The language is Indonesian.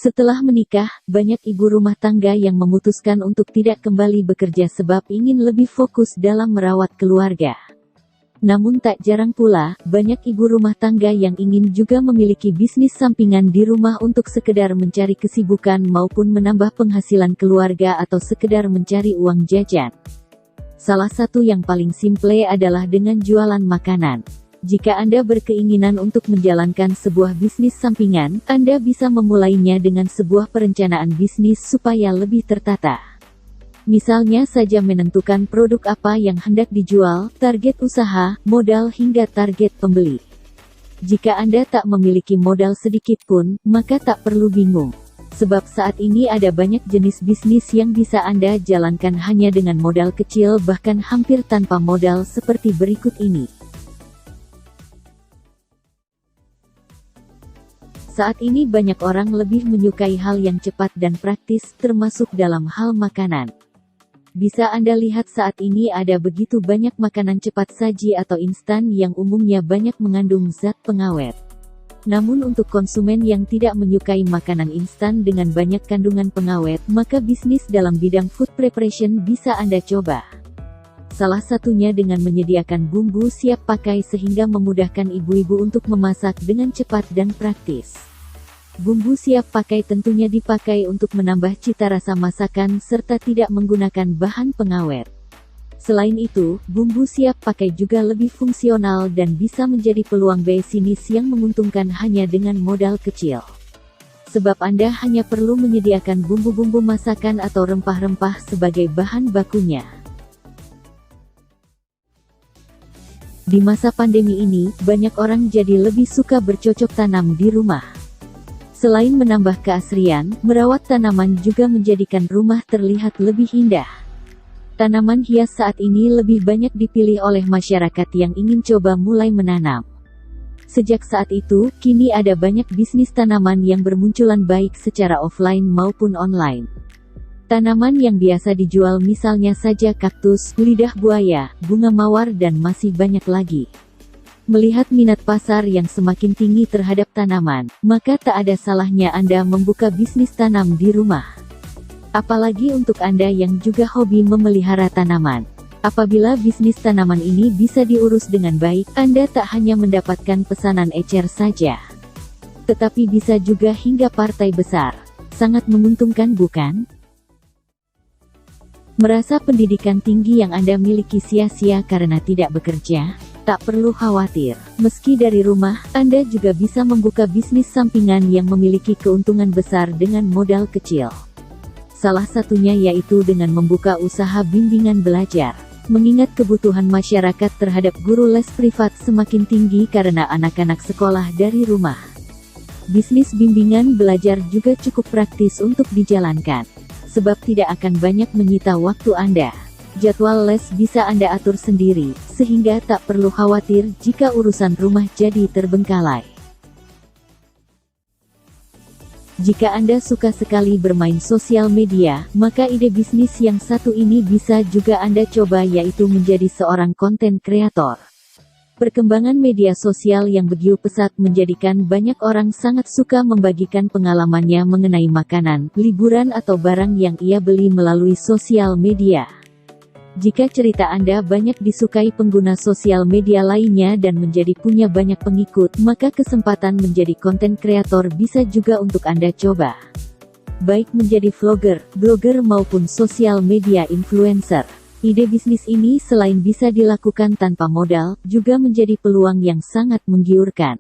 Setelah menikah, banyak ibu rumah tangga yang memutuskan untuk tidak kembali bekerja sebab ingin lebih fokus dalam merawat keluarga. Namun tak jarang pula, banyak ibu rumah tangga yang ingin juga memiliki bisnis sampingan di rumah untuk sekedar mencari kesibukan maupun menambah penghasilan keluarga atau sekedar mencari uang jajan. Salah satu yang paling simple adalah dengan jualan makanan. Jika Anda berkeinginan untuk menjalankan sebuah bisnis sampingan, Anda bisa memulainya dengan sebuah perencanaan bisnis supaya lebih tertata. Misalnya saja menentukan produk apa yang hendak dijual, target usaha, modal hingga target pembeli. Jika Anda tak memiliki modal sedikit pun, maka tak perlu bingung. Sebab saat ini ada banyak jenis bisnis yang bisa Anda jalankan hanya dengan modal kecil bahkan hampir tanpa modal seperti berikut ini. Saat ini banyak orang lebih menyukai hal yang cepat dan praktis, termasuk dalam hal makanan. Bisa Anda lihat saat ini ada begitu banyak makanan cepat saji atau instan yang umumnya banyak mengandung zat pengawet. Namun untuk konsumen yang tidak menyukai makanan instan dengan banyak kandungan pengawet, maka bisnis dalam bidang food preparation bisa Anda coba. Salah satunya dengan menyediakan bumbu siap pakai sehingga memudahkan ibu-ibu untuk memasak dengan cepat dan praktis. Bumbu siap pakai tentunya dipakai untuk menambah cita rasa masakan serta tidak menggunakan bahan pengawet. Selain itu, bumbu siap pakai juga lebih fungsional dan bisa menjadi peluang bisnis yang menguntungkan hanya dengan modal kecil. Sebab Anda hanya perlu menyediakan bumbu-bumbu masakan atau rempah-rempah sebagai bahan bakunya. Di masa pandemi ini, banyak orang jadi lebih suka bercocok tanam di rumah. Selain menambah keasrian, merawat tanaman juga menjadikan rumah terlihat lebih indah. Tanaman hias saat ini lebih banyak dipilih oleh masyarakat yang ingin coba mulai menanam. Sejak saat itu, kini ada banyak bisnis tanaman yang bermunculan baik secara offline maupun online. Tanaman yang biasa dijual misalnya saja kaktus, lidah buaya, bunga mawar dan masih banyak lagi. Melihat minat pasar yang semakin tinggi terhadap tanaman, maka tak ada salahnya Anda membuka bisnis tanam di rumah. Apalagi untuk Anda yang juga hobi memelihara tanaman. Apabila bisnis tanaman ini bisa diurus dengan baik, Anda tak hanya mendapatkan pesanan ecer saja, tetapi bisa juga hingga partai besar. Sangat menguntungkan bukan? Merasa pendidikan tinggi yang Anda miliki sia-sia karena tidak bekerja? Tak perlu khawatir, meski dari rumah, Anda juga bisa membuka bisnis sampingan yang memiliki keuntungan besar dengan modal kecil. Salah satunya yaitu dengan membuka usaha bimbingan belajar. Mengingat kebutuhan masyarakat terhadap guru les privat semakin tinggi karena anak-anak sekolah dari rumah. Bisnis bimbingan belajar juga cukup praktis untuk dijalankan, sebab tidak akan banyak menyita waktu Anda. Jadwal les bisa Anda atur sendiri, sehingga tak perlu khawatir jika urusan rumah jadi terbengkalai. Jika Anda suka sekali bermain sosial media, maka ide bisnis yang satu ini bisa juga Anda coba, yaitu menjadi seorang konten kreator. Perkembangan media sosial yang begitu pesat menjadikan banyak orang sangat suka membagikan pengalamannya mengenai makanan, liburan atau barang yang ia beli melalui sosial media. Jika cerita Anda banyak disukai pengguna sosial media lainnya dan menjadi punya banyak pengikut, maka kesempatan menjadi konten kreator bisa juga untuk Anda coba. Baik menjadi vlogger, blogger maupun sosial media influencer. Ide bisnis ini selain bisa dilakukan tanpa modal, juga menjadi peluang yang sangat menggiurkan.